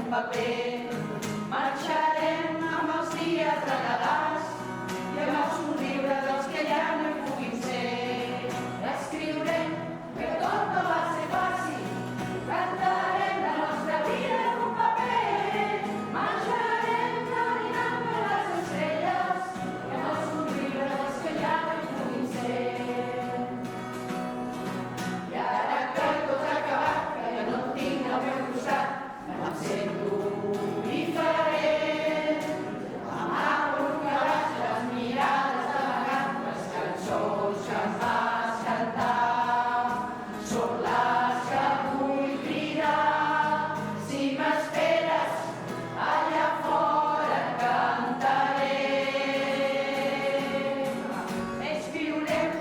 un paper. Marxarem amb els dies regalats i amb el somriure dels que ja no hi puguin ser. Escriurem que tot no va ser fàcil, cantarem la nostra vida en un paper. Marxarem caminant per les estrelles i amb el somriure dels que ja no hi puguin ser. I ara que tot ha acabat, que ja no et tinc al meu costat, em sento diferent. Amago un calaix, les mirades d'amagat, les cançons que em vas cantar són les que vull cridar. Si m'esperes, allà fora et cantaré. Escriurem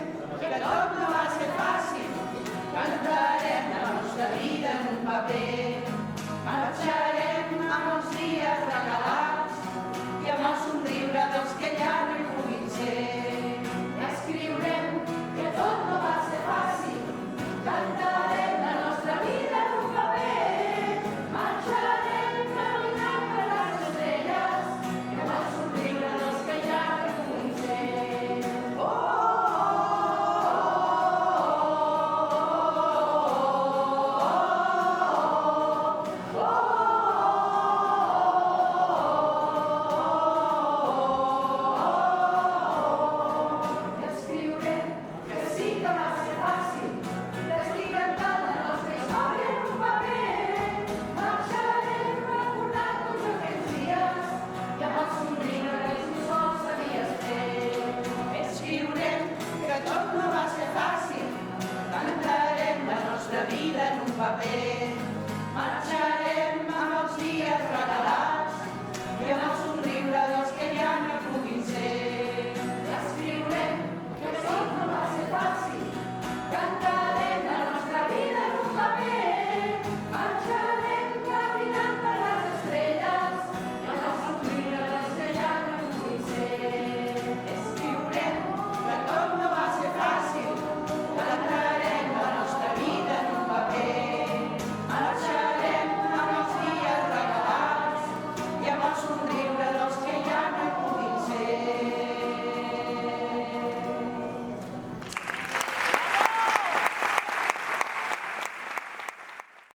que tot no va ser fàcil, cantarem la nostra vida en un paper. Marxarem amb els dies regalats i amb el somriure dels que ja no hi puguin ser. Escriurem que tot no va ser fàcil, cantarem la nostra vida en un paper. Marxarem caminant per les estrelles i amb el somriure dels que ja no hi puguin ser. Oh, escriurem que sí que va ser fàcil, d'estic cantant la nostra història en un paper. Marxarem recordant tots aquells dies i amb el somriure que tu sols sabies fer. Escriurem que tot no va ser fàcil, cantarem la nostra vida en un paper. Marxarem